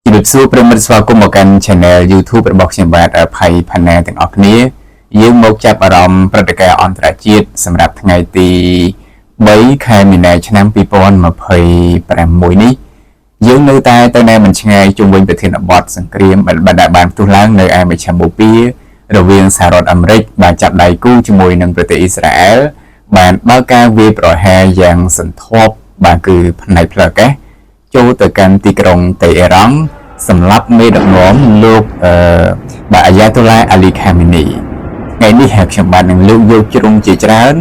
ជំរាបសួរប្រិមត្តស្វាគមន៍មកកាន់ Channel YouTube របស់ខ្ញុំបាទផៃផាណាទាំងអស់គ្នាយើងមកចាប់អារម្មណ៍ព្រឹត្តិការណ៍អន្តរជាតិសម្រាប់ថ្ងៃទី3ខែមីនាឆ្នាំ2026នេះយើងនៅតែទៅណែមិនឆ្ងាយជុំវិញប្រធានបទសង្គ្រាមដែលបានផ្ទុះឡើងនៅឯមជ្ឈមបូព៌ារវាងសហរដ្ឋអាមេរិកបានចាប់ដៃគូជាមួយនឹងប្រទេសអ៊ីស្រាអែលបានបើកការវាយប្រហារយ៉ាងសន្ធប់បាទគឺផ្នែកផ្លូវអាកាសចូលទៅកាន់ទីក្រុងតេហេរ៉ង់សម្រាប់មេដឹកនាំលោកបាទអាយ៉ាតូឡាអាលីខាមីនីថ្ងៃនេះខ្ញុំបាននឹងលើកយកជ្រុងជាច្រើន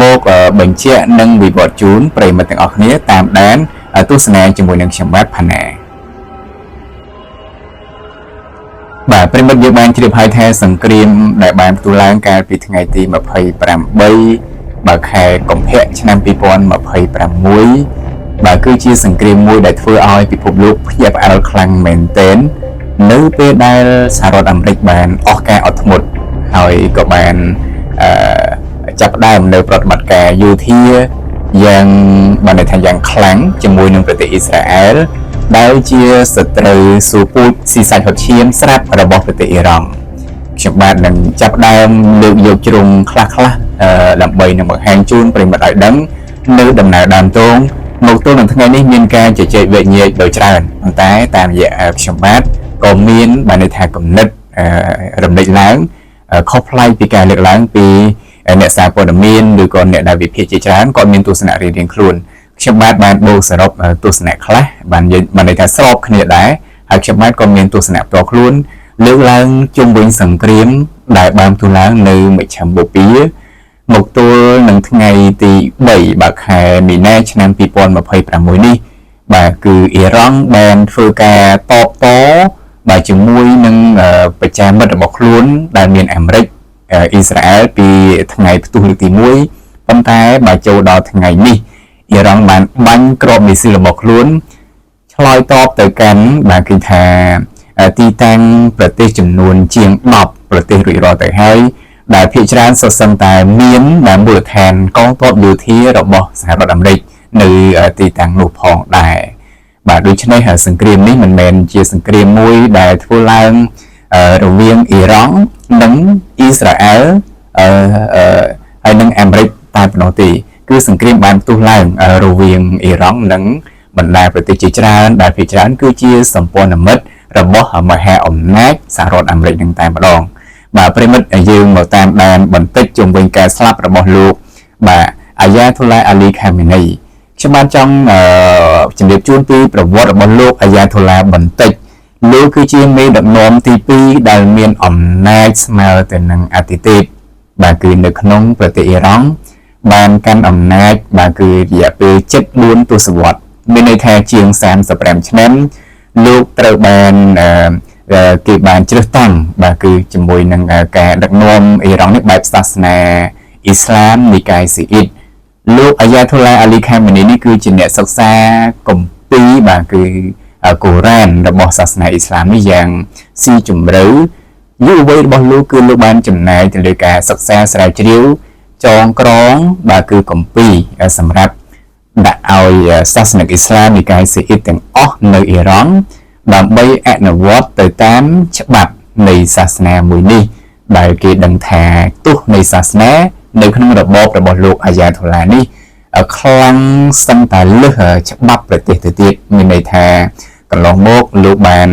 មកបញ្ជាក់និងវិវត្តជូនប្រិយមិត្តទាំងអស់គ្នាតាមដានទស្សនាជាមួយនឹងខ្ញុំបាទផាណាបាទប្រិយមិត្តយើងបានជ្រាបហើយថាសង្គ្រាមដែលបានផ្ទុះឡើងកាលពីថ្ងៃទី28បាទខែកុម្ភៈឆ្នាំ2026បាទគឺជាសង្គ្រាមមួយដែលធ្វើឲ្យពិភពលោកភ្ញាក់ផ្អើលខ្លាំងមែនទែននៅពេលដែលសហរដ្ឋអាមេរិកបានអស់ការអត់ធ្មត់ហើយក៏បានចាប់ផ្ដើមនៅប្រតិបត្តិការយោធាយ៉ាងបានន័យថាយ៉ាងខ្លាំងជាមួយនឹងប្រទេសអ៊ីស្រាអែលដែលជាសត្រូវស៊ូពូជស៊ីសាច់ហុតឈាមស្រាប់របស់ប្រទេសអ៊ីរ៉ង់ខ្ញុំបាទនឹងចាប់ផ្ដើមលើកយកជ្រុងខ្លះៗដើម្បីនឹងបង្ហាញជូនប្រិយមិត្តឲ្យដឹងនៅដំណើរដើមទងមកទល់នឹងថ្ងៃនេះមានការជជែកវែកញែកដោយច្រើនប៉ុន្តែតាមរយៈខ្ញុំបាទក៏មានបានន័យថាគំនិតរំលេចឡើងខុសប្លែកពីការលើកឡើងពីអ្នកសារព័ត៌មានឬក៏អ្នកដែលវិភាគជាច្រើនក៏មានទស្សនៈរៀងៗខ្លួនខ្ញុំបាទបានបូកសរុបទស្សនៈខ្លះបានន័យថាស្របគ្នាដែរហើយខ្ញុំបាទក៏មានទស្សនៈផ្ទាល់ខ្លួនលើកឡើងជុំវិញសង្គ្រាមដែលបានផ្ទុះឡើងនៅមជ្ឈមបូព៌ាមកទល់នឹងថ្ងៃទី3បាទខែមីនាឆ្នាំ2026នេះបាទគឺអ៊ីរ៉ង់បានធ្វើការតបតបាទជាមួយនឹងប្រជាមិត្តរបស់ខ្លួនដែលមានអាមេរិកអ៊ីស្រាអែលពីថ្ងៃផ្ទុះលើកទី1ប៉ុន្តែបាទចូលដល់ថ្ងៃនេះអ៊ីរ៉ង់បានបាញ់គ្រាប់មីស៊ីលរបស់ខ្លួនឆ្លើយតបទៅកាន់បាទគឺថាទីតាំងប្រទេសចំនួនជាង10ប្រទេសរួចរាល់ទៅហើយដែលភាគច្រើនសុទ្ធសឹងតែមានមូលដ្ឋានកងទ័ពយោធារបស់សហរដ្ឋអាមេរិកនៅទីតាំងនោះផងដែរបាទដូច្នេះសង្គ្រាមនេះមិនមែនជាសង្គ្រាមមួយដែលធ្វើឡើងរវាងអ៊ីរ៉ង់និងអ៊ីស្រាអែលហើយនិងអាមេរិកតែប៉ុណ្ណោះទេគឺសង្គ្រាមបានផ្ទុះឡើងរវាងអ៊ីរ៉ង់និងបណ្ដាប្រទេសជាច្រើនដែលភាគច្រើនគឺជាសម្ព័ន្ធមិត្តរបស់មហាអំណាចសហរដ្ឋអាមេរិកនឹងតែម្ដងបាទប្រិមិត្តយើងមកតាមដានបន្តិចជុំវិញការស្លាប់របស់លោកបាទអាយ៉ាតូឡាអាលីខាមីនីខ្ញុំបានចង់ជម្រាបជូនពីប្រវត្តិរបស់លោកអាយ៉ាតូឡាបន្តិចលោកគឺជាមេដឹកនាំទី2ដែលមានអំណាចស្មើទៅនឹងអាទិទេពបាទគឺនៅក្នុងប្រទេសអ៊ីរ៉ង់បានកាន់អំណាចបាទគឺរយៈពេល74ទសវត្សរ៍មានន័យថាជាង35ឆ្នាំលោកត្រូវបានគេបានជ្រើសតាំងបាទគឺជាមួយនឹងការដឹកនាំអ៊ីរ៉ង់នេះបែបសាសនាអ៊ីស្លាមនិកាយស៊ីអ៊ីតលោកអាយ៉ាតូឡាអាលីខាមីនីនេះគឺជាអ្នកសិក្សាគម្ពីរបាទគឺកូរ៉ានរបស់សាសនាអ៊ីស្លាមនេះយ៉ាងស៊ីជម្រៅយុវវ័យរបស់លោកគឺលោកបានចំណាយទៅលើការសិក្សាស្រាវជ្រាវចងក្រងបាទគឺគម្ពីរសម្រាប់ដាក់ឲ្យសាសនិកអ៊ីស្លាមនិកាយស៊ីអ៊ីតទាំងអស់នៅអ៊ីរ៉ង់ដើម្បីអនុវត្តទៅតាមច្បាប់នៃសាសនាមួយនេះដែលគេដឹងថាទោះនៃសាសនានៅក្នុងរបបរបស់លោកអាយ៉ាតូឡានេះខ្លាំងសឹងតែលើសច្បាប់ប្រទេសទៅទៀតមានន័យថាកន្លងមកលោកបាន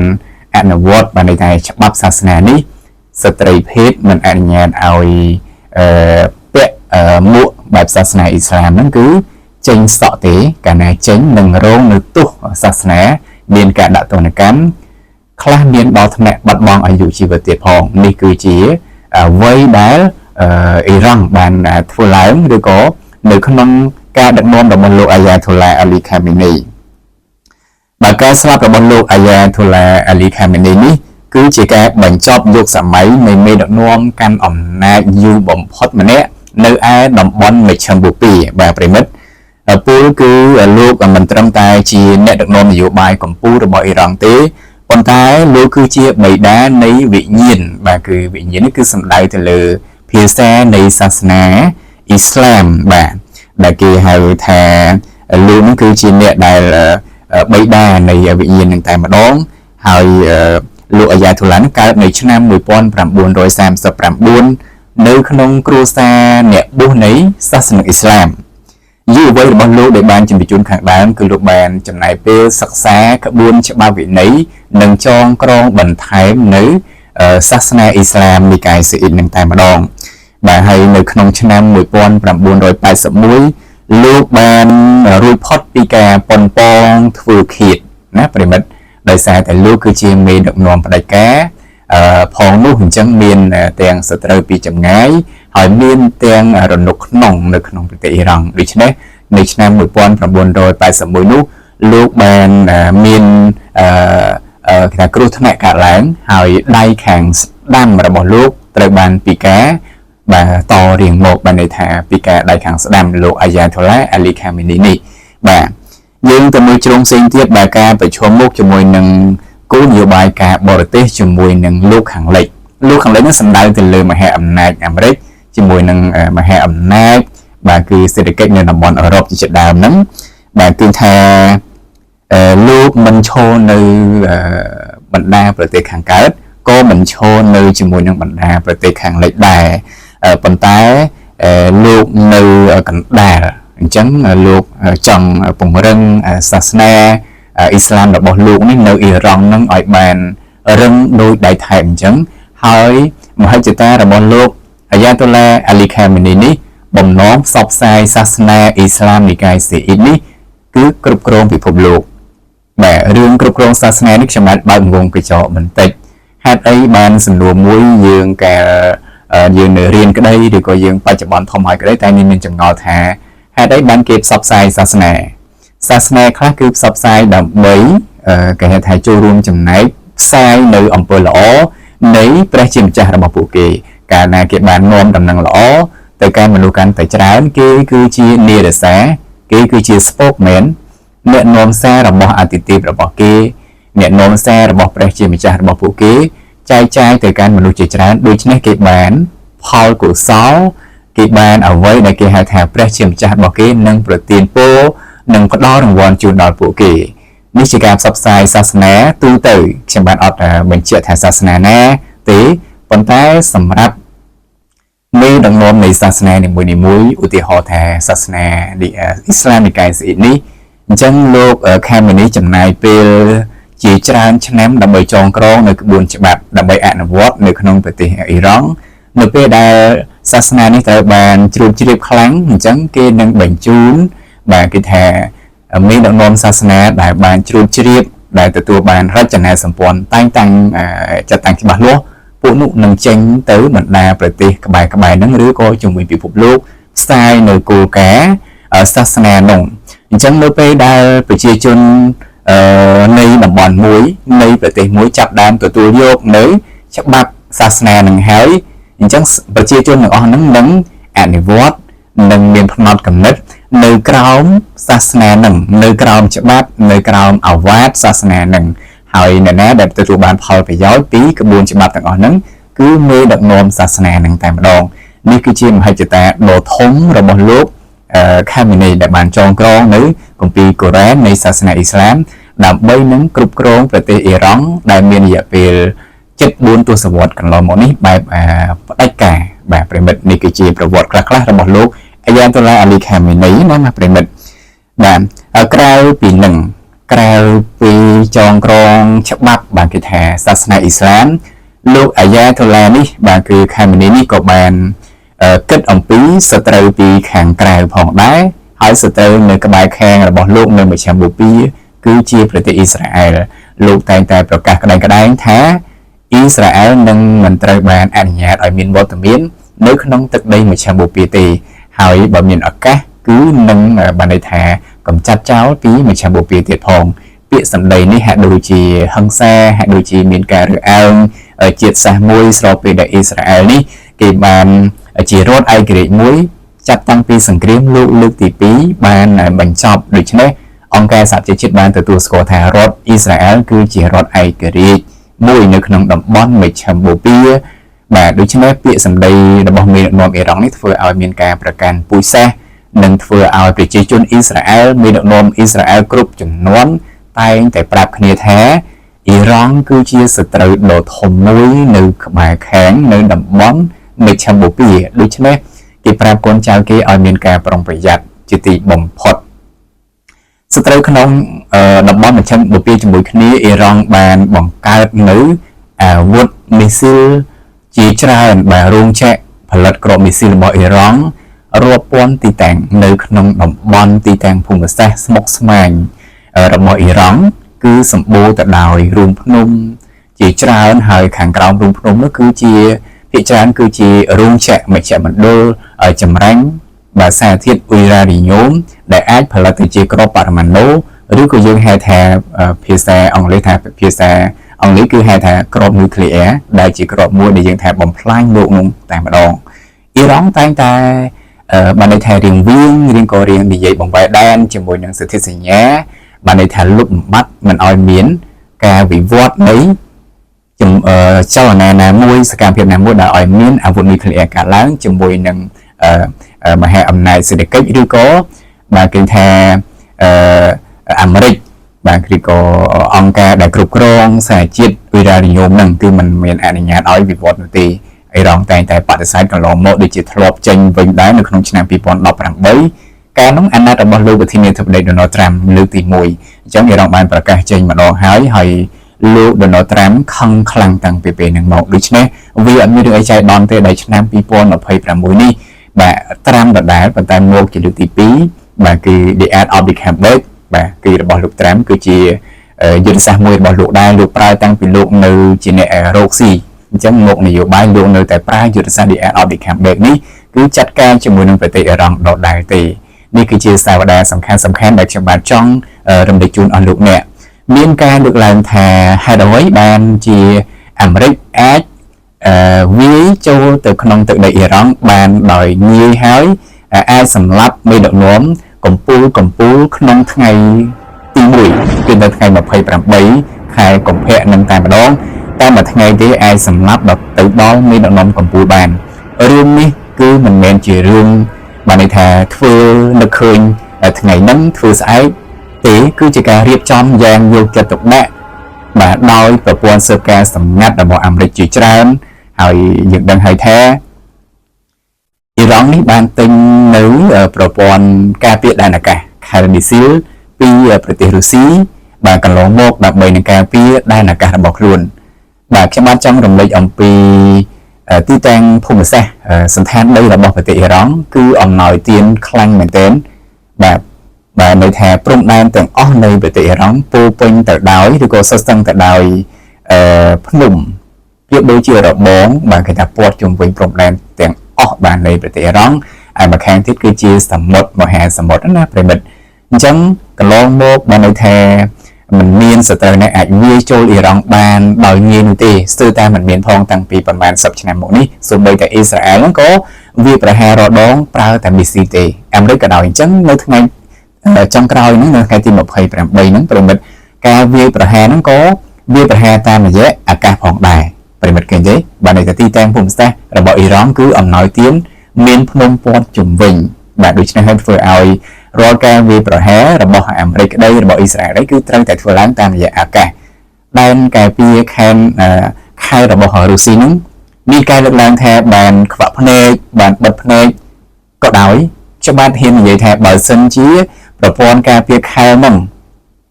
អនុវត្តបានន័យថាច្បាប់សាសនានេះស្ត្រីភេទមិនអនុញ្ញាតឲ្យពាក់មួកបែបសាសនាអ៊ីស្លាមហ្នឹងគឺចេញសក់ទេកាលណាចេញនឹងរងនៅទោសសាសនាមានការដាក់ទណ្ឌកម្មខ្លះមានដល់ថ្នាក់បាត់បង់អាយុជីវិតទៀតផងនេះគឺជាអ្វីដែលអ៊ីរ៉ង់បានធ្វើឡើងឬក៏នៅក្នុងការដឹកនាំរបស់លោកអាយ៉ាតូឡាអាលីខាមីនីបាទការស្លាប់របស់លោកអាយ៉ាតូឡាអាលីខាមីនីនេះគឺជាការបញ្ចប់យុគសម័យនៃមេដឹកនាំកាន់អំណាចយូរបំផុតម្នាក់នៅឯតំបន់មជ្ឈមបូព៌ាបាទប្រិមិត្តពលគឺលោកមិនត្រឹមតែជាអ្នកដឹកនាំនយោបាយកម្ពុជារបស់អ៊ីរ៉ង់ទេប៉ុន្តែលោកគឺជាបិតានៃវិញ្ញាណបាទគឺវិញ្ញាណនេះគឺសំដៅទៅលើភាសានៃសាសនាអ៊ីស្លាមបាទដែលគេហៅថាលោកនឹងគឺជាអ្នកដែលបិតានៃវិញ្ញាណនឹងតែម្ដង ហើយលោកអាយ៉ាទូឡាកើតនៅឆ្នាំ1939នៅក្នុងគ្រួសារអ្នកបួសនៃសាសនាអ៊ីស្លាមយុវវ័យរបស់លោកដែលបានជំរាបជូនខាងដើមគឺលោកបានចំណាយពេលសិក្សាក្បួនច្បាប់វិន័យនិងចងក្រងបន្ថែមនៅសាសនាអ៊ីស្លាមនិកាយស៊ីអ៊ីតនឹងតែម្ដងបាទហើយនៅក្នុងឆ្នាំ1981លោកបានរួចផុតពីការប៉ុនប៉ងធ្វើឃាតណាប្រិមិត្តដោយសារតែលោកគឺជាមេដឹកនាំផ្ដាច់ការផងនោះអញ្ចឹងមានទាំងសត្រូវពីចម្ងាយហើយមានទាំងរនុកក្នុងនៅក្នុងប្រទេសអ៊ីរ៉ង់ដូច្នេះនៅឆ្នាំ1981នោះលោកបានមានគេថាគ្រោះថ្នាក់កើតឡើងហើយដៃខាងស្ដាំរបស់លោកត្រូវបានពិការបាទតរៀងមកបានន័យថាពិការដៃខាងស្ដាំលោកអាយ៉ាថូឡាអាលីខាមីនីនេះបាទយើងទៅមើលជ្រុងផ្សេងទៀតបាទការប្រជុំមុខជាមួយនឹងគោលនយោបាយការបរទេសជាមួយនឹងលោកខាងលិចនេះសំដៅទៅលើមហាអំណាចអាមេរិកជាមួយនឹងមហាអំណាចបាទគឺសេដ្ឋកិច្ចនៅតំបន់អឺរ៉ុបជាដើមហ្នឹងបាទគឺថាលោកមិនឈរនៅបណ្ដាប្រទេសខាងកើតក៏មិនឈរនៅជាមួយនឹងបណ្ដាប្រទេសខាងលិចដែរប៉ុន្តែលោកនៅកណ្ដាលអញ្ចឹងលោកចង់ពង្រឹងសាសនាអ៊ីស្លាមរបស់លោកនេះនៅអ៊ីរ៉ង់នឹងឲ្យបានរឹងដោយដៃថែបអញ្ចឹងហើយមហិច្ឆតារបស់លោកអាយ៉ាតូឡាអាលីខាមីនីនេះបំណងផ្សព្វផ្សាយសាសនាអ៊ីស្លាមនិកាយស៊ីអ៊ីតនេះគឺគ្រប់គ្រងពិភពលោកបាទរឿងគ្រប់គ្រងសាសនានេះខ្ញុំបានបើកវងកញ្ចក់បន្តិចហេតុអីបានសំណួរមួយយើងយើងនៅរៀនក្តីឬក៏យើងបច្ចុប្បន្នធំហើយក្តីតែមានចម្ងល់ថាហេតុអីបានគេផ្សព្វផ្សាយសាសនាខ្លះគឺផ្សព្វផ្សាយដើម្បីគេហៅថាចូលរួមចំណែកផ្សាយនៅអំពើល្អនៃព្រះជាម្ចាស់របស់ពួកគេកាលណាគេបាននាំដំណឹងល្អទៅកាន់មនុស្សកាន់តែច្រើនគេគឺជានារសាគេគឺជា spokesman អ្នកនាំសាររបស់អាទិទេពរបស់គេអ្នកនាំសាររបស់ព្រះជាម្ចាស់របស់ពួកគេចែកចាយទៅកាន់មនុស្សជាច្រើនដូច្នេះគេបានផលកុសលគេបានអ្វីដែលគេហៅថាព្រះជាម្ចាស់របស់គេនឹងប្រទានពរនិងផ្ដល់រង្វាន់ជូនដល់ពួកគេនេះជាការផ្សព្វផ្សាយសាសនាទូទៅខ្ញុំបានអត់បញ្ជាក់ថាសាសនាណាទេប៉ុន្តែសម្រាប់មេដឹកនាំនៃសាសនានីមួយឧទាហរណ៍ថាសាសនាអ៊ីស្លាមនិកាយស៊ីអ៊ីតនេះអញ្ចឹងលោកខាមីនីចំណាយពេលជាច្រើនឆ្នាំដើម្បីចងក្រងនៅក្បួនច្បាប់ដើម្បីអនុវត្តនៅក្នុងប្រទេសអ៊ីរ៉ង់នៅពេលដែលសាសនានេះត្រូវបានជ្រួតជ្រាបខ្លាំងអញ្ចឹងគេនឹងបញ្ជូនបាទគេថាមេដឹកនាំសាសនាដែលបានជ្រួតជ្រាបដែលទទួលបានរចនាសម្ព័ន្ធតែងតាំងចាត់តាំងច្បាស់លាស់ពួកនោះនឹងចេញទៅបណ្ដាប្រទេសក្បែរហ្នឹងឬក៏ជំនួយពិភពលោកផ្សាយនៅគោលការណ៍សាសនានោះអញ្ចឹងនៅពេលដែលប្រជាជននៃតំបន់មួយនៃប្រទេសមួយចាប់ដើមទទួលយកនៅច្បាប់សាសនានឹងហើយអញ្ចឹងប្រជាជនទាំងអស់ហ្នឹងនឹងអនុវត្តនឹងមានផ្នត់គំនិតនៅក្រោមសាសនានឹងនៅក្រោមច្បាប់នៅក្រោមអាវ៉ាតសាសនានឹងហើយអ្នកណាដែលទទួលបានផលប្រយោជន៍ពីក្បួនច្បាប់ទាំងអស់ហ្នឹងគឺមេដឹកនាំសាសនានឹងតែម្ដងនេះគឺជាមហិច្ឆតាដ៏ធំរបស់លោកខាមីនីដែលបានចងក្រងនៅគម្ពីរកូរ៉ាននៃសាសនាអ៊ីស្លាមដើម្បីនឹងគ្រប់គ្រងប្រទេសអ៊ីរ៉ង់ដែលមានរយៈពេល74ទសវត្សរ៍កន្លងមកនេះបែបផ្ដាច់ការបាទប្រិមិត្តនេះគឺជាប្រវត្តិខ្លះៗរបស់លោកអាយ៉ាតូឡាអាលីខាមីនីណាប្រិមិត្តបាទក្រៅពីនឹងក្រៅពីចងក្រងច្បាប់បាទគេថាសាសនាអ៊ីស្លាមលោកអាយ៉ាតូឡានេះបាទគឺខាមីនីនេះក៏បានគិតអំពីសត្រូវពីខាងក្រៅផងដែរហើយសត្រូវនៅក្បែរខាងរបស់លោកនៅមជ្ឈមបូព៌ាគឺជាប្រទេសអ៊ីស្រាអែលលោកតែងតែប្រកាសក្តែងថាអ៊ីស្រាអែលនឹងមិនត្រូវបានអនុញ្ញាតឲ្យមានវត្តមាននៅក្នុងទឹកដីមជ្ឈមបូព៌ាទេហើយបើមានឱកាសគឺនឹងបានន័យថាកម្ចាត់ចោលពីមជ្ឈមបូព៌ាទៀតផងពាក្យសម្ដីនេះហាក់ដូចជាហិង្សាហាក់ដូចជាមានការរើសអើងជាតិសាសន៍មួយស្របពេលដែលអ៊ីស្រាអែលនេះគេបានជារដ្ឋឯករាជ្យមួយចាប់តាំងពីសង្គ្រាមលោកលើកទី2បានបញ្ចប់ដូច្នេះអង្គការសហប្រជាជាតិបានទទួលស្គាល់ថារដ្ឋអ៊ីស្រាអែលគឺជារដ្ឋឯករាជ្យមួយនៅក្នុងតំបន់មជ្ឈមបូព៌ាបាទដូច្នេះពាក្យសម្ដីរបស់មេដឹកនាំអ៊ីរ៉ង់នេះធ្វើឲ្យមានការប្រកាន់ពូជសាសន៍និងធ្វើឲ្យប្រជាជនអ៊ីស្រាអែលមេដឹកនាំអ៊ីស្រាអែលគ្រប់ចំនួនតែងតែប្រាប់គ្នាថា អ៊ីរ៉ង់គឺជាសត្រូវដ៏ធំមួយនៅក្បែរខាងនៅតំបន់មេឆាបូពីដូច្នេះគេប្រាប់កូនចៅគេឲ្យមានការប្រុងប្រយ័ត្នជាទីបំផុតសត្រូវក្នុងតំបន់មេឆាបូពីជាមួយគ្នាអ៊ីរ៉ង់បានបង្កើតនៅអាវុធមីស៊ីលជាច្រើនបាទរោងចក្រផលិតគ្រាប់មីស៊ីលរបស់អ៊ីរ៉ង់រាប់ពាន់ទីតាំងនៅក្នុងតំបន់ទីតាំងភូមិសាស្ត្រស្មុគស្មាញរបស់អ៊ីរ៉ង់គឺសម្បូរទៅដោយរូងភ្នំជាច្រើនហើយខាងក្រោមរូងភ្នំនោះគឺជាភាគច្រើនគឺជារូងចក្រមជ្ឈមណ្ឌលចម្រាញ់បាសារធាតុអ៊ុយរ៉ានីញ៉ូមដែលអាចផលិតទៅជាគ្រាប់បរមាណូឬក៏យើងហៅថាភាសាអង់គ្លេសគឺហៅថាគ្រាប់នុយក្លេអ៊ែរដែលជាគ្រាប់មួយដែលយើងថាបំផ្លាញលោកនោះតែម្ដងអ៊ីរ៉ង់តែងតែបានន័យថារៀងក៏រៀងនិយាយបង្វែរដែនជាមួយនឹងសន្ធិសញ្ញាបានន័យថាលុបបំបាត់មិនឲ្យមានការវិវត្តនៃចលនាណាមួយសកម្មភាពណាមួយដែលឲ្យមានអាវុធនុយក្លេអ៊ែរកើតឡើងជាមួយនឹងមហាអំណាចសេដ្ឋកិច្ចឬក៏បាទគេថាអាមេរិកបាទឬក៏អង្គការដែលគ្រប់គ្រងសហជាតិអ៊ុយរ៉ានីញ៉ូមហ្នឹងគឺมันមានអនុញ្ញាតឲ្យវិវត្តនោះទេអ៊ីរ៉ង់តែងតែបដិសេធកន្លងមកដូចជាធ្លាប់ចេញវិញដែរនៅក្នុងឆ្នាំ2018កាលនោះអាណត្តិរបស់លោកប្រធានាធិបតី Donald Trump លើកទី1អញ្ចឹងអ៊ីរ៉ង់បានប្រកាសចេញម្ដងហើយលោក Donald Trump ខឹងខ្លាំងតាំងពីពេលហ្នឹងមកដូច្នេះវាអត់មានរឿងអីចៃដន្យទេដែលឆ្នាំ2026នេះបាទត្រាំដដែលប៉ុន្តែមកជាលើកទី2បាទគឺ The Art of the Comeback បាទគឺរបស់លោក Trump គឺជាយុទ្ធសាស្ត្រមួយរបស់លោកដែរលោកប្រើតាំងពីលោកនៅជាអ្នករកស៊ីអញ្ចឹងមកនយោបាយលោកនៅតែប្រើយុទ្ធសាស្ត្រ The Art of the Comeback នេះគឺចាត់ការជាមួយនឹងប្រទេសអ៊ីរ៉ង់ដដែលទេនេះគឺជាសាវតាសំខាន់ដែលខ្ញុំបាទចង់រំលឹកជូនអស់លោកអ្នកមានការលើកឡើងថាហេតុអ្វីបានជាអាមេរិកអាចវាយចូលទៅក្នុងទឹកដីអ៊ីរ៉ង់បានដោយងាយហើយអាចសម្លាប់មេដឹកនាំកំពូលក្នុងថ្ងៃទី1គឺនៅថ្ងៃ28ខែកុម្ភៈនឹងតែម្ដងតែមួយថ្ងៃទេអាចសម្លាប់ទៅដល់មេដឹកនាំកំពូលបានរឿងនេះគឺមិនមែនជារឿងបានន័យថាធ្វើនឹកឃើញថ្ងៃហ្នឹងធ្វើស្អែកទេគឺជាការរៀបចំយ៉ាងយកចិត្តទុកដាក់បាទដោយប្រព័ន្ធស៊ើបការសម្ងាត់របស់អាមេរិកជាច្រើនហើយយើងដឹងហើយថាអ៊ីរ៉ង់នេះបានទិញនៅប្រព័ន្ធការពារដែនអាកាស Khairat-Missile ពីប្រទេសរុស្ស៊ីបាទកន្លងមកដើម្បីនឹងការពារដែនអាកាសរបស់ខ្លួនបាទខ្ញុំបានចង់រំលេចអំពីទីតាំងភូមិសាស្ត្រសន្តានដីរបស់ប្រទេសអ៊ីរ៉ង់គឺអំណោយទានខ្លាំងមែនទែនបាទន័យថាព្រំដែនទាំងអស់នៃប្រទេសអ៊ីរ៉ង់ពោពេញទៅដោយឬក៏សុទ្ធសឹងទៅដោយភ្នំប្រៀបដូចជារបងបាទគេថាព័ទ្ធជុំវិញព្រំដែនទាំងអស់បាននៃប្រទេសអ៊ីរ៉ង់ហើយមួយខាងទៀតគឺជាសមុទ្រមហាសមុទ្រណាប្រិមិត្តអញ្ចឹងកន្លងមកបានន័យថាមិនមានសត្រូវណាអាចវាយចូលអ៊ីរ៉ង់បានដោយងាយនោះទេស្ទើរតែមិនមានផងតាំងពីប្រហែល10ឆ្នាំមកនេះសូម្បីតែអ៊ីស្រាអែលហ្នឹងក៏វាប្រហាររដងប្រើតែមីស៊ីលទេអាមេរិកក៏ដោយអញ្ចឹងនៅថ្ងៃចុងក្រោយហ្នឹងនៅថ្ងៃទី28ហ្នឹងប្រិមិត្តការវាយប្រហារហ្នឹងក៏វាប្រហារតាមរយៈអាកាសផងដែរប្រិមិត្តឃើញទេបានន័យថាទីតាំងភូមិសាស្ត្ររបស់អ៊ីរ៉ង់គឺអំណោយទានមានភ្នំព័ទ្ធជុំវិញបាទដូច្នេះហើយធ្វើឲ្យរាល់ការវាយប្រហាររបស់អាមេរិកក្តីរបស់អ៊ីស្រាអែលគឺត្រូវតែធ្វើឡើងតាមរយៈអាកាសដែនការពារខេត្តរបស់រុស្ស៊ីហ្នឹងមានការលើកឡើងថាបានខ្វាក់ភ្នែកបានបិទភ្នែកក៏ដោយច្បាប់ហ៊ាននិយាយថាបើសិនជាប្រព័ន្ធការពារខែហ្នឹង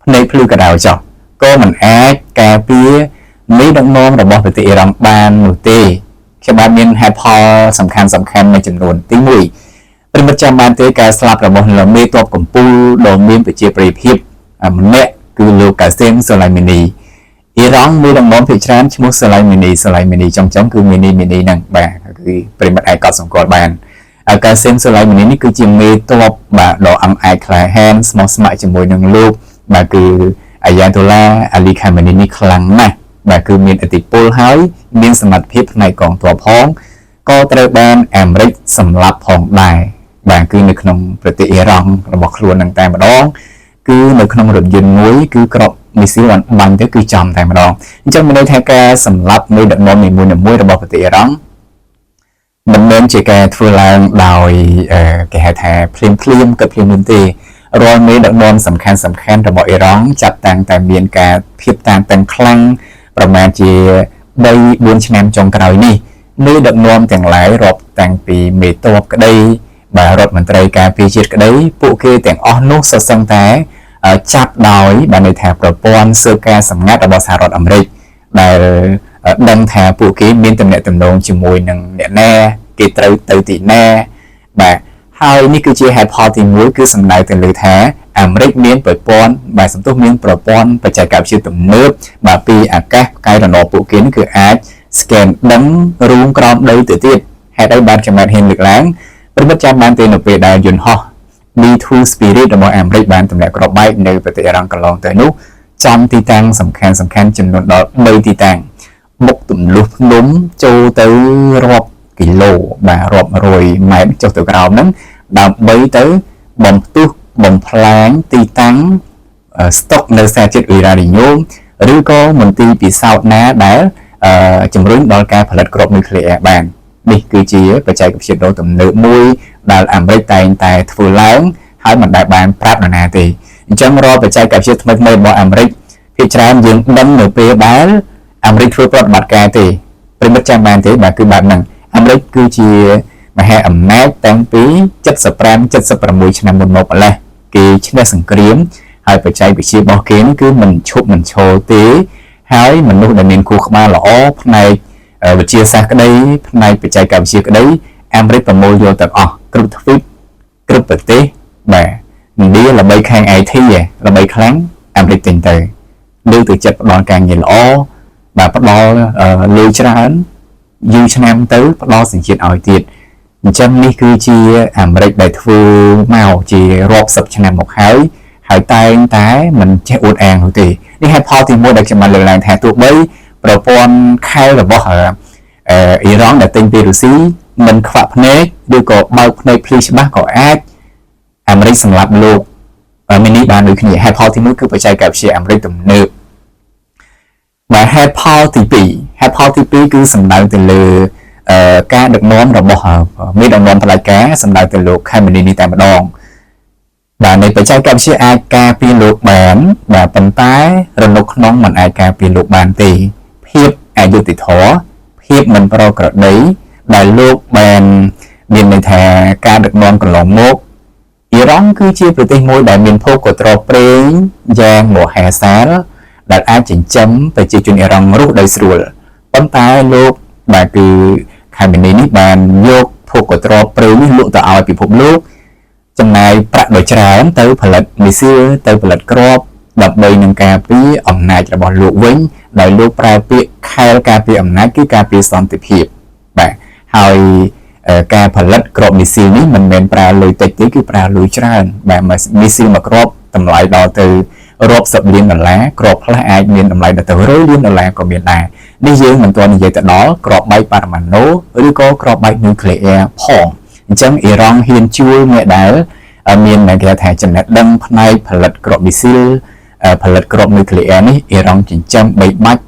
ភ្នែកភ្លឺក៏ដោយចុះក៏មិនអាចការពារមេដឹកនាំរបស់ប្រទេសអ៊ីរ៉ង់បាននោះទេខ្ញុំបានមានហេតុផលសំខាន់មួយចំនួនទី1ប្រិមិត្តចាំបានទេការស្លាប់របស់មេទ័ពកំពូលដ៏មានប្រជាប្រិយភាពម្នាក់គឺលោកកាស៊ីមសូឡៃមីនីអ៊ីរ៉ង់មានដឹកនាំភាគច្រើនឈ្មោះសូឡៃមីនីចំគឺមីនីហ្នឹងបាទគឺប្រិមិត្តអាចកត់សម្គាល់បានកាស៊ីមសូឡៃមីនីនេះគឺជាមេទ័ពបាទដ៏អង់អាចក្លាហានស្មោះស្ម័គ្រជាមួយនឹងលោកបាទគឺអាយ៉ាតូឡាអាលីខាមេនីនេះខ្លាំងណាស់បាទគឺមានឥទ្ធិពលហើយមានសមត្ថភាពផ្នែកកងទ័ពផងក៏ត្រូវបានអាមេរិកសម្លាប់ផងដែរបាទគឺនៅក្នុងប្រទេសអ៊ីរ៉ង់របស់ខ្លួននឹងតែម្ដងគឺនៅក្នុងរថយន្តមួយគឺក្របមីស៊ីលបាញ់ទៅគឺចំតែម្ដងអញ្ចឹងមានន័យថាការសម្លាប់មេដឹកនាំនីមួយៗរបស់ប្រទេសអ៊ីរ៉ង់មិនមែនជាការធ្វើឡើងដោយគេហៅថាភ្លាមទេ រាល់មេដឹកនាំសំខាន់របស់អ៊ីរ៉ង់ចាប់តាំងតែមានការភាពតានតឹងខ្លាំងប្រមាណជា3-4 ឆ្នាំចុងក្រោយនេះមេដឹកនាំទាំងឡាយរាប់តាំងពីមេតបក្តីបាទរដ្ឋមន្ត្រីការពារជាតិក្តីពួកគេទាំងអស់នោះសុទ្ធសឹងតែចាប់ដោយបានន័យថាប្រព័ន្ធស៊ើបការសម្ងាត់របស់សហរដ្ឋអាមេរិកដែលដឹងថាពួកគេមានទំនាក់ទំនងជាមួយនឹងអ្នកណាគេត្រូវទៅទីណាបាទហើយនេះគឺជាហេតុផលទី1គឺសំដៅទៅលើថាអាមេរិកមានប្រព័ន្ធបាទសន្ទុះមានប្រព័ន្ធបច្ចេកវិទ្យាទំនើបបាទពីអាកាសផ្កាយរណបពួកគេនេះគឺអាច scan ដឹងរូងក្រោមដីទៅទៀតហេតុអីបានខ្ញុំបានហ៊ានលើកឡើងព្រមចាំបានទេនៅពេលដែលយន្តហោះ B2 Spirit របស់អាមេរិកបានទម្លាក់គ្រាប់បែកនៅប្រទេសអ៊ីរ៉ង់កន្លងទៅនោះចំទីតាំងសំខាន់ចំនួនដល់3ទីតាំងមុខទម្លុះភ្នំចូលទៅរាប់គីឡូបាទរាប់100ម៉ែត្រចុះទៅក្រោមហ្នឹងដើម្បីទៅបំផ្ទុះបំផ្លាញទីតាំងស្តុកនៅសារជាតិអ៊ុយរ៉ានីញ៉ូមឬក៏មន្ទីរពិសោធន៍ណាដែលជំរុញដល់ការផលិតគ្រាប់នុយក្លេអ៊ែរបាននេះគឺជាបច្ចេកវិទ្យាដ៏ទំនើបមួយដែលអាមេរិកតែងតែធ្វើឡើងហើយមិនដែលបានប្រាប់នរណាទេអញ្ចឹងរាល់បច្ចេកវិទ្យាថ្មីៗរបស់អាមេរិកភាគច្រើនយើងដឹងនៅពេលដែលអាមេរិកធ្វើប្រតិបត្តិការទេប្រិមិត្តចាំបានទេបាទគឺបែបហ្នឹងអាមេរិកគឺជាមហាអំណាចតាំងពី75-76ឆ្នាំមុនមកម្លេះគេឈ្នះសង្គ្រាមហើយបច្ចេកវិទ្យារបស់គេនេះគឺមិនឈប់មិនឈរទេហើយមនុស្សដែលមានគូក្បាលល្អផ្នែកវិទ្យាសាស្ត្រក្តីផ្នែកបច្ចេកវិទ្យាក្តីអាមេរិកប្រមូលយកទាំងអស់គ្រប់ទ្វីបគ្រប់ប្រទេសបាទឥណ្ឌាល្បីខាង IT ល្បីខ្លាំងអាមេរិកទិញទៅលើកទៅចិត្តផ្ដល់ការងារល្អបាទផ្ដល់លុយច្រើនយូរឆ្នាំទៅផ្ដល់សញ្ជាតិឲ្យទៀតអញ្ចឹងនេះគឺជាអាមេរិកដែលធ្វើមកជារាប់សិបឆ្នាំមកហើយតែងតែមិនចេះអួតអាងនោះទេនេះហេតុផលទី1ដែលខ្ញុំបានលើកឡើងថាទោះបីប្រព័ន្ធខែលរបស់អ៊ីរ៉ង់ដែលទិញពីរុស្ស៊ីមិនខ្វាក់ភ្នែកឬក៏បើកភ្នែកភ្លឺច្បាស់ក៏អាចអាមេរិកសម្លាប់លោកមីនីបានដូចគ្នាហេតុផលទី1គឺបច្ចេកវិទ្យាអាមេរិកទំនើបបាទហេតុផលទី2គឺសំដៅទៅលើការដឹកនាំរបស់មេដឹកនាំផ្ដាច់ការសំដៅទៅលោកខេមនីនេះតែម្ដងបាទនៃបច្ចេកវិទ្យាអាចការពារលោកបានបាទប៉ុន្តែរនុកក្នុងមិនអាចការពារលោកបានទេភាពអយុត្តិធម៌ភាពមិនប្រក្រតីដែលលោកបានមានន័យថាការដឹកនាំកន្លងមកអ៊ីរ៉ង់គឺជាប្រទេសមួយដែលមានភោគទ្រព្យប្រេងយ៉ាងមហាសាលដែលអាចចិញ្ចឹមប្រជាជនអ៊ីរ៉ង់រស់ដោយស្រួលប៉ុន្តែលោកបាទគឺខេមនីនេះបានយកភោគទ្រព្យប្រេងនេះលក់ទៅឲ្យពិភពលោកចំណាយប្រាក់ដ៏ច្រើនទៅផលិតមីស៊ីលទៅផលិតគ្រាប់ដើម្បីនឹងការពារអំណាចរបស់លោកវិញដោយលោកប្រើពាក្យខែលការពារអំណាចគឺការពារសន្តិភាពបាទហើយការផលិតគ្រាប់មីស៊ីលនេះមិនមែនប្រើលុយតិចទេគឺប្រើលុយច្រើនបាទមីស៊ីលមួយគ្រាប់តម្លៃដល់ទៅរាប់សិបលានដុល្លារគ្រាប់ខ្លះអាចមានតម្លៃដល់ទៅ100លានដុល្លារក៏មានដែរនេះយើងមិនទាន់និយាយទៅដល់គ្រាប់បែកបរមាណូឬក៏គ្រាប់បែកនុយក្លេអ៊ែរផងអញ្ចឹងអ៊ីរ៉ង់ហ៊ានជួលអ្នកដែលមានគេថាចំណេះដឹងផ្នែកផលិតគ្រាប់មីស៊ីលផលិតគ្រាប់នុយក្លេអ៊ែរនេះអ៊ីរ៉ង់ចិញ្ចឹមបីបាច់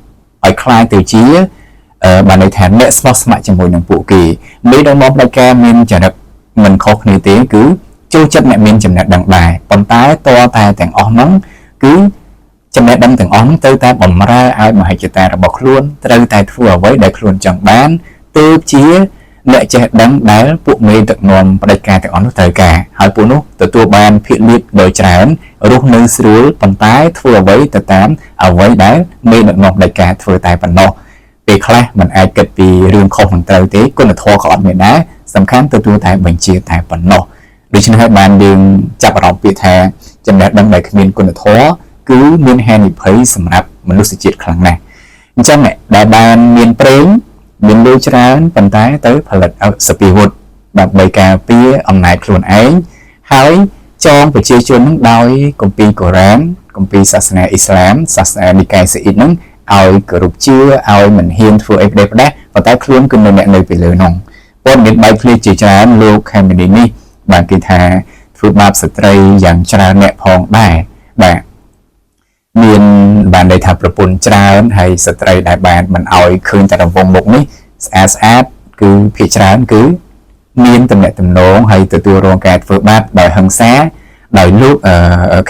ឲ្យคล้ายទៅជាបានន័យថាអ្នកស្មោះស្ម័គ្រជាមួយនឹងពួកគេមេដឹកនាំផ្ដាច់ការមានចរិតមិនខុសគ្នាទេគឺចូលចិត្តអ្នកមានចំណេះដឹងដែរប៉ុន្តែតើតែទាំងអស់ហ្នឹងគឺចំណេះដឹងទាំងអស់ហ្នឹងត្រូវតែបំរើឲ្យមហិច្ឆតារបស់ខ្លួនត្រូវតែធ្វើអ្វីដែលខ្លួនចង់បានទើបជាអ្នកចេះដឹងដែលពួកមេដឹកនាំផ្ដាច់ការទាំងអស់នោះត្រូវការហើយពួកនោះទទួលបានភាគលាភដោយច្រើនរស់នៅស្រួលប៉ុន្តែធ្វើអ្វីទៅតាមអ្វីដែលមេដឹកនាំផ្ដាច់ការធ្វើតែប៉ុណ្ណោះពេលខ្លះมันអាចគិតពីរឿងខុសមិនត្រូវទេគុណធម៌ក៏អត់មានដែរសំខាន់ទទួលតែបញ្ជាតែប៉ុណ្ណោះដូច្នេះហើយបានយើងចាប់អារម្មណ៍ពាក្យថាចំណេះដឹងដែលគ្មានគុណធម៌គឺមានហានិភ័យសម្រាប់មនុស្សជាតិខ្លាំងណាស់អញ្ចឹងដែលបានមានប្រេងមានលុយច្រើនប៉ុន្តែទៅផលិតសព្វាវុធដើម្បីការពារអំណាចខ្លួនឯងហើយចងប្រជាជននឹងដោយគម្ពីរកូរ៉ានគម្ពីរសាសនាអ៊ីស្លាមសាសនានីកាយស៊ីអ៊ីតនឹងឲ្យគោរពជឿឲ្យមិនហ៊ានធ្វើអីផ្ដេសផ្ដាសប៉ុន្តែខ្លួនគឺនៅពីលើនោះព័ត៌មានបែកធ្លាយជាច្រើនលោកខេមនីនេះបានគេថាធ្វើបាបស្ត្រីយ៉ាងច្រើនអ្នកផងដែរបាទមានបានន័យថាប្រពន្ធច្រើនហើយស្ត្រីដែលបានមិនអោយឃើញតែរង្វង់មុខនេះស្អាតគឺភាគច្រើនគឺមានតំណែងហើយទទួលរងការធ្វើបាបដោយហិង្សា ដោយលោក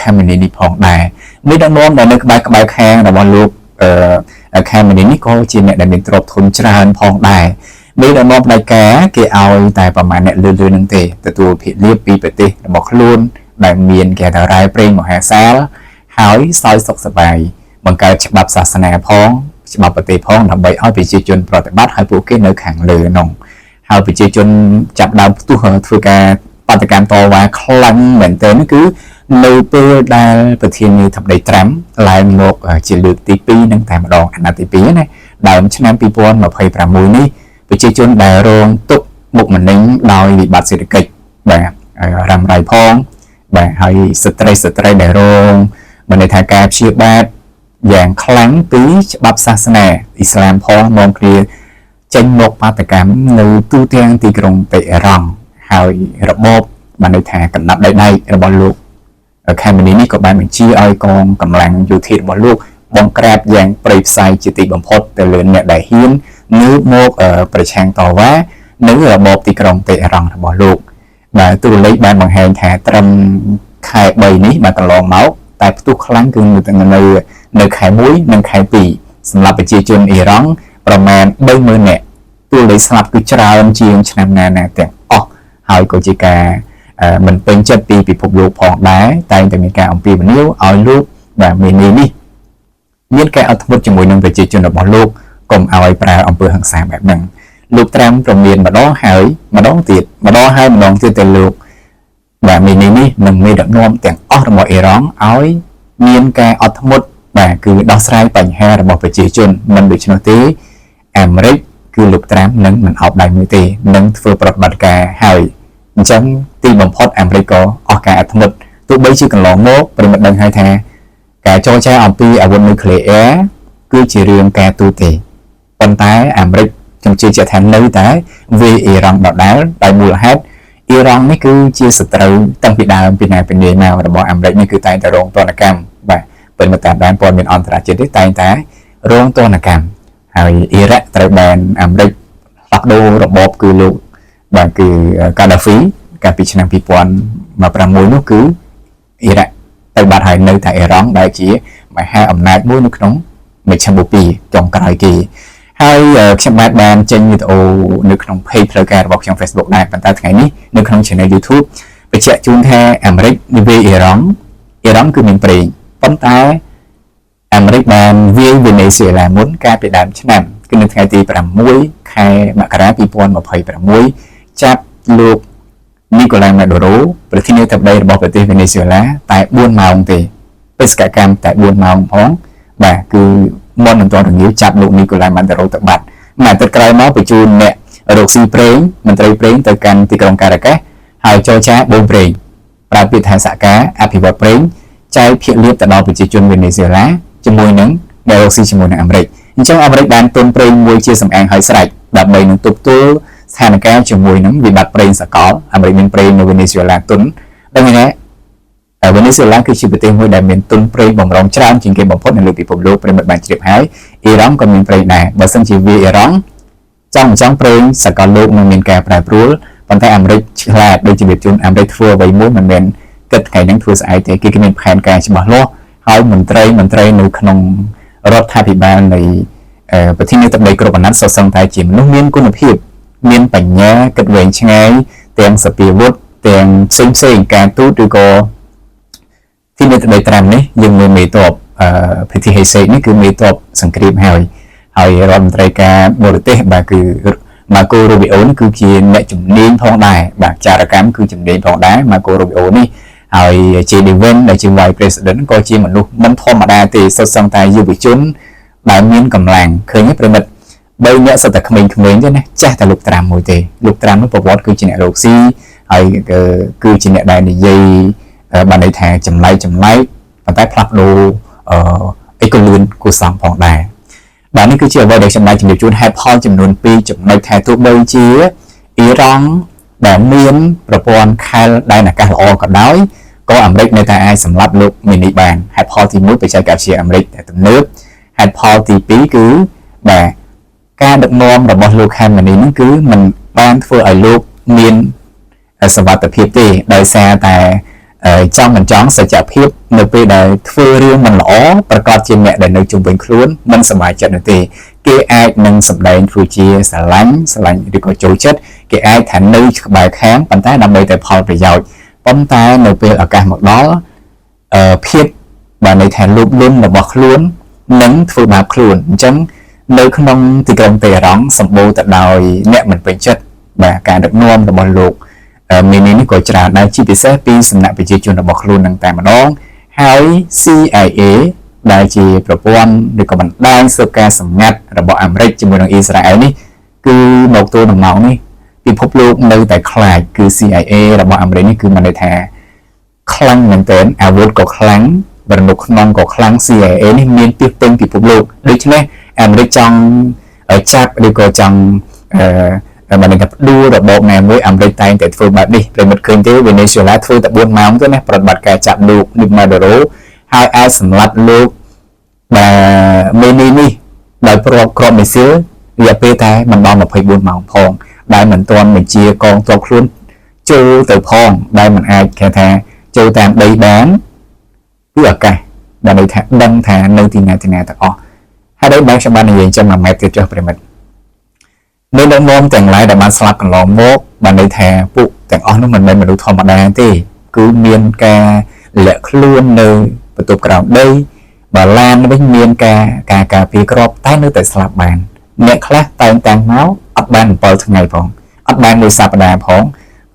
ខេមនីនេះផងដែរមានដឹកនាំដែលនៅក្បែរខាងរបស់លោកខេមនីនេះក៏ជាអ្នកដែលមានទ្រព្យធនច្រើនផងដែរមានដឹកនាំផ្ដាច់ការគេឲ្យតែប្រមាណអ្នកលឿននឹងទេទទួលភាគលាភពីប្រទេសរបស់ខ្លួនដែលមានគេថារ៉ែប្រេងមហាសាលហើយសោយសុខសប្បាយបង្កើតច្បាប់សាសនាផងច្បាប់ប្រទេសផងដើម្បីឲ្យប្រជាជនប្រតិបត្តិឲ្យពួកគេនៅខាងលើនោះហើយប្រជាជនចាប់ដើមផ្ទុះធ្វើការបដកម្មតវ៉ាខ្លាំងមែនទែនគឺនៅពេលដែលប្រធានាធិបតីត្រាំឡើងមកជាលើកទី2នឹងតែម្ដងអាណត្តិទី2ណាដើមឆ្នាំ2026នេះប្រជាជនដែលរងទុក្ខមុខម្នេញដោយវិបត្តិសេដ្ឋកិច្ចបាទរ៉ាំរ៉ៃផងបាទហើយស្ត្រីដែលរងមានន័យថាការព្យាបាទយ៉ាងខ្លាំងពីច្បាប់សាសនាអ៊ីស្លាមផងនាំគ្នាចេញមកបាតកម្មនៅទូទាំងទីក្រុងតេហេរ៉ង់ហើយរបបបានន័យថាកណ្ដាប់ដៃរបស់លោកខេមនីនេះក៏បានបញ្ជាឲ្យកងកម្លាំងយោធារបស់លោកបង្ក្រាបយ៉ាងព្រៃផ្សៃជាទីបំផុតទៅលើអ្នកដែលហ៊ានងើបមកប្រឆាំងតវ៉ានៅរបបទីក្រុងតេហេរ៉ង់របស់លោកបាទទូរលេខបានបង្ហាញថាត្រឹមខែ3នេះបាទកន្លងមកតែផ្ទុះខ្លាំងគឺនៅខែ1និងខែ2សម្រាប់ប្រជាជនអ៊ីរ៉ង់ប្រមាណ 30,000 នាក់ទូលេខស្លាប់គឺច្រើនជាងឆ្នាំណាទាំងអស់ហើយក៏ជាការមិនពេញចិត្តពីពិភពលោកផងដែរតែងតែមានការអំពាវនាវឲ្យលោកបាទមាននេះមានការអត់ធ្មត់ជាមួយនឹងប្រជាជនរបស់លោកកុំឲ្យប្រើអំពើហិង្សាបែបហ្នឹងលោកត្រាំប្រមានម្ដងហើយម្ដងទៀតទៅលោកបាទមាននេះនឹងមានដឹកនាំទាំងអស់របស់អ៊ីរ៉ង់ឲ្យមានការអត់ធ្មត់បាទគឺដោះស្រាយបញ្ហារបស់ប្រជាជនមិនដូច្នោះទេអាមេរិកគឺលោកត្រាំនឹងមិនអោបដៃមួយទេនឹងធ្វើប្រតិបត្តិការហើយអញ្ចឹងទីបំផុតអាមេរិកក៏អស់ការអត់ធ្មត់ទោះបីជាកន្លងមកប្រិមត្តដឹងហើយថាការចរចាអំពីអាវុធនុយក្លេអ៊ែរគឺជារឿងការទូទេប៉ុន្តែអាមេរិកខ្ញុំជឿជាក់ថានៅតែវាយអ៊ីរ៉ង់ដដែលដោយមូលហេតុអ៊ីរ៉ង់នេះគឺជាសត្រូវតាំងពីដើមពីណាពីណីមករបស់អាមេរិកនេះគឺតែងតែរងទណ្ឌកម្មបាទពេលមកតាមដានព័ត៌មានអន្តរជាតិនេះតែងតែរងទណ្ឌកម្មហើយអ៊ីរ៉ាក់ត្រូវបានអាមេរិកផ្លាស់ប្ដូររបបគឺលោកបាទគឺកាដាហ្វីកាលពីឆ្នាំ2016នោះគឺអ៊ីរ៉ាក់ទៅបាត់ហើយនៅតែអ៊ីរ៉ង់ដែលជាមហាអំណាចមួយនៅក្នុងមជ្ឈមណ្ឌល2ចុងក្រោយគេហើយខ្ញុំបានចេញវីដេអូនៅក្នុង page ផ្លូវការរបស់ខ្ញុំ Facebook ដែរប៉ុន្តែថ្ងៃនេះនៅក្នុង channel YouTube បញ្ជាក់ជូនថាអាមេរិកនិយាយអ៊ីរ៉ង់គឺមានប្រេងប៉ុន្តែអាមេរិកបានវាយវេណេស៊ុយអេឡាមុនកាលពីដើមឆ្នាំគឺនៅថ្ងៃទី6ខែមករា2026ចាប់លោកនីកូឡាម៉ាដូរ៉ូប្រធានាធិបតីរបស់ប្រទេសវេណេស៊ុយអេឡាតែ4ម៉ោងទេបេសកកម្មតែ4ម៉ោងផងបាទគឺមុននឹងតរងាវចាប់លោកនីកូឡាម៉ាដូរ៉ូទៅបាត់មួយអាទិត្យក្រោយមកបញ្ជូនអ្នករកស៊ីប្រេងមន្ត្រីប្រេងទៅកាន់ទីក្រុងការ៉ាកាសហើយចរចាបូមប្រេងប្រើពាក្យថាសហការអភិវឌ្ឍប្រេងចែកភាគលាភទៅដល់ប្រជាជនវេណេស៊ុយអេឡាជាមួយនឹងអ្នករកស៊ីជាមួយនឹងអាមេរិកអញ្ចឹងអាមេរិកបានទុនប្រេងមួយជាសម្អាងហើយស្រេចដើម្បីនឹងទប់ទល់ស្ថានភាពជាមួយនឹងវិបត្តិប្រេងសកលអាមេរិកមានប្រេងនៅវេណេស៊ុយអេឡាទុនដឹងទេវេណេស៊ុយអេឡាគឺជាប្រទេសមួយដែលមានទុនប្រេងបម្រុងច្រើនជាងគេបំផុតនៅលើពិភពលោកប្រិមិត្តបានជ្រាបហើយអ៊ីរ៉ង់ក៏មានប្រេងដែរបើសិនជាវាអ៊ីរ៉ង់ចង់ប្រេងសកលលោកនឹងមានការប្រែប្រួលប៉ុន្តែអាមេរិកឆ្លាតដូចជាវិជនអាមេរិកធ្វើអ្វីមួយមិនមែនគិតថ្ងៃហ្នឹងធ្វើស្អែកទេគេមានផែនការច្បាស់លាស់ហើយមន្ត្រីនៅក្នុងរដ្ឋាភិបាលនៃប្រធានាធិបតីគ្រប់អាណត្តិសុទ្ធសឹងតែជាមនុស្សមានគុណភាពមានបញ្ញាគិតវែងឆ្ងាយទាំងសពាវុធទាំងផ្សេងការទូតឬក៏ទីមេត្រីត្រាំនេះយើងមានមេតបប្រទេសហេសេនេះគឺមេតបសង្គ្រាមហើយរដ្ឋមន្ត្រីការបរទេសបាទគឺម៉ាកូរូប៊ីអូនេះគឺជាអ្នកជំនាញផងដែរបាទចារកម្មគឺជំនាញផងដែរម៉ាកូរូប៊ីអូនេះហើយ JD Vance ដែលជា Vice President ក៏ជាមនុស្សមិនធម្មតាទេសុទ្ធសឹងតែយុវជនដែលមានកម្លាំងឃើញទេប្រិមិត្ត3អ្នកសិតតែក្មេងៗទេណាចាស់តែលោកត្រាំមួយទេលោកត្រាំនោះប្រវត្តិគឺជាអ្នករកស៊ីហើយគឺជាអ្នកដែលនិយាយបានន័យថាចម្លែកប៉ុន្តែផ្លាស់ប្ដូរអីក៏លឿនគួរសមផងដែរបាទនេះគឺជាអ្វីដែលខ្ញុំបានជម្រាបជូនហេតុផលចំនួន2ចំណុចថាទោះបីជាអ៊ីរ៉ង់ដែលមានប្រព័ន្ធខែលដែនអាកាសល្អក៏ដោយក៏អាមេរិកនៅតែអាចសម្លាប់លោកមីនីបានហេតុផលទី1បច្ចេកវិទ្យាអាមេរិកតែទំនើបហេតុផលទី2គឺបាទការដឹកនាំរបស់លោកខាំម៉ានីនេះគឺមិនបានធ្វើឲ្យលោកមានសុវត្ថិភាពទេដោយសារតែ trong mình chọn sẽ trả phiếp nơiពេលដែលធ្វើរឿងមិនល្អប្រកាសជាអ្នកដែលនៅជុំវិញខ្លួនមិនសប្បាយចិត្តនោះទេគេអាចនឹងសម្ដែងធ្វើជាស្រឡាញ់ឬក៏ចូលចិត្តគេអាចថានៅក្បែរខាងប៉ុន្តែដើម្បីតែផលប្រយោជន៍ប៉ុន្តែនៅពេលឱកាសមកដល់ភាពបានន័យថាលោភលន់របស់ខ្លួននឹងធ្វើបាបខ្លួនអញ្ចឹងនៅក្នុងទីក្រុងតេរ៉ង់សម្បូរទៅដោយអ្នកមិនពេញចិត្តបាទការដឹកនាំរបស់លោកមីនីនេះក៏ច្រើនដែរជាពិសេសពីសំណាក់ប្រជាជនរបស់ខ្លួននឹងតែម្ដងហើយ CIA ដែលជាប្រព័ន្ធឬក៏បណ្ដាញស៊ើបការសម្ងាត់របស់អាមេរិកជាមួយនឹងអ៊ីស្រាអែលនេះគឺមកទល់នឹងម៉ោងនេះពិភពលោកនៅតែខ្លាចគឺ CIA របស់អាមេរិកនេះគឺមានន័យថាខ្លាំងមែនទែនអាវុធក៏ខ្លាំងបរនុខ្នងក៏ខ្លាំង CIA នេះមានពីពេញពិភពលោកដូច្នេះអាមេរិកចង់ចាប់ឬក៏ចង់បានន័យថាផ្ដួលរបបណាមួយអាមេរិកតែងតែធ្វើបែបនេះប្រិមិត្តឃើញទេវេណេស៊ុយឡាធ្វើតែ4ម៉ោងទេណាប្រតិបត្តិការចាប់លោកនីកម៉ាដូរ៉ូហើយអាចសម្លាប់លោកមេនីនេះដោយគ្រាប់មីស៊ីលរយៈពេលតែមិនដល់24ម៉ោងផងដែលមិនទាន់បញ្ជាកងទ័ពខ្លួនចូលទៅផងដែលមិនអាចគេថាចូលតាមដីបានគឺឱកាសដែលន័យថាដឹងថានៅទីណាទាំងអស់ហើយដោយបើខ្ញុំបាននិយាយចឹងមួយម៉ែត្រទៀតចុះប្រិមិត្តនៅដំណំទាំងឡាយដែលបានស្លាប់កន្លងមកបានន័យថាពួកទាំងអស់នោះមិនមែនមនុស្សធម្មតាទេគឺមានការលាក់ខ្លួននៅបន្ទប់ក្រោមដីបើឡានវិញមានការការពារក្របតែនៅតែស្លាប់បានអ្នកខ្លះតែងតាំងមកអត់បាន7ថ្ងៃផងអត់បានមួយសប្តាហ៍ផង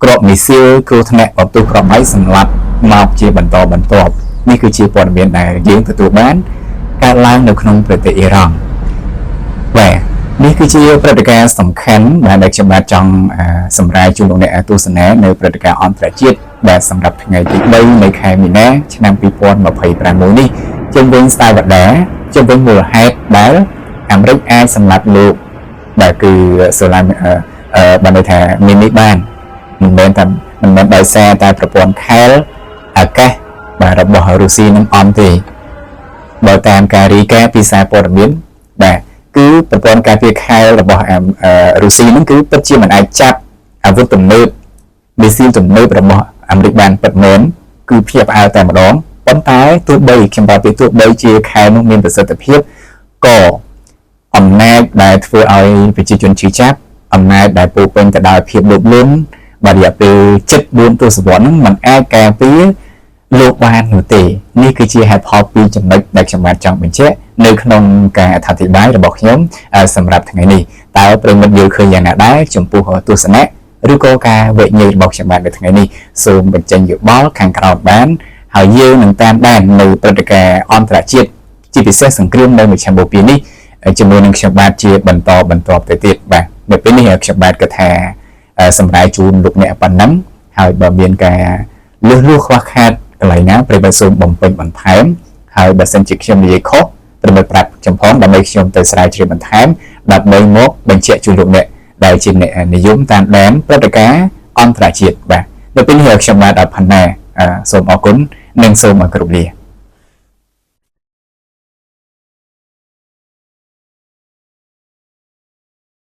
ក្របមីស៊ីលគ្រោះថ្នាក់បន្ទុះក្របហើយសម្លាប់មកជាបន្តបន្ទាប់នេះគឺជាព័ត៌មានដែលយើងទទួលបានកើតឡើងនៅក្នុងប្រទេសអ៊ីរ៉ង់បាទនេះគឺជាព្រឹត្តិការណ៍សំខាន់ដែលខ្ញុំបាទចង់សម្រាយជូនលោកអ្នកទស្សនានៅព្រឹត្តិការណ៍អន្តរជាតិដែលសម្រាប់ថ្ងៃទី3នៃខែមីនាឆ្នាំ2026នេះជុំវិញស្តាវតាជុំវិញមូលហេតុដែលអាមេរិកអាចសម្លាប់លោកដែលគឺសូឡាបានន័យថាមីនីបានមិនមែនដោយសារតែប្រព័ន្ធខែលអាកាសបាទរបស់រុស្ស៊ីនឹងអន់ទេបើតាមការរាយការណ៍ពីសារព័ត៌មានបាទគឺប្រព័ន្ធការពារខែលរបស់រុស្ស៊ីនឹងគឺពិតជាមិនអាចចាប់អាវុធទំនើបមីស៊ីលទំនើបរបស់អាមេរិកបានពិតមែនគឺភ្ញាក់ផ្អើលតែម្ដងប៉ុន្តែទោះបីខ្ញុំបាទពីទោះបីជាខែលនោះមានប្រសិទ្ធភាពក៏អំណាចដែលធ្វើឲ្យប្រជាជនជឿចាប់អំណាចដែលពោពេញទៅដោយភាពលោភលន់បាទរយៈពេល74ទសវត្សរ៍ហ្នឹងมันអាចការពារលោកបាននោះទេនេះគឺជាហេតុផលពីចំណុចដែលខ្ញុំបាទចង់បញ្ជាក់នៅក្នុងការអធិប្បាយរបស់ខ្ញុំសម្រាប់ថ្ងៃនេះតើប្រិមិត្តយល់ឃើញយ៉ាងណាដែរចំពោះទស្សនៈឬក៏ការវិនិច្ឆ័យរបស់ខ្ញុំបាទនៅថ្ងៃនេះសូមបញ្ចេញយោបល់ខាងក្រោមបានហើយយើងនឹងតាមដាននៅព្រឹត្តិការណ៍អន្តរជាតិជាពិសេសសង្គ្រាមនៅមជ្ឈមបូព៌ានេះជាមួយនឹងខ្ញុំបាទជាបន្តទៅទៀតបាទនៅពេលនេះខ្ញុំបាទគិតថាសម្រាប់ជូនលោកអ្នកប៉ុណ្ណឹងហើយបើមានការលឺខ្វះខាតកន្លែងណាប្រិយមិត្តសូមបំពេញបន្ថែមហើយបើសិនជាខ្ញុំនិយាយខុសប្រិយមិត្តប្រាប់ចំផងដើម្បីខ្ញុំទៅស្រាវជ្រាវបន្ថែមដើម្បីមកបញ្ជាក់ជូនលោកអ្នកដែលជាអ្នកនិយមតាមដានព្រឹត្តិការណ៍អន្តរជាតិបាទនៅពេលនេះខ្ញុំបាទអរផាណាសូមអរគុណនិងសូមគោរពលា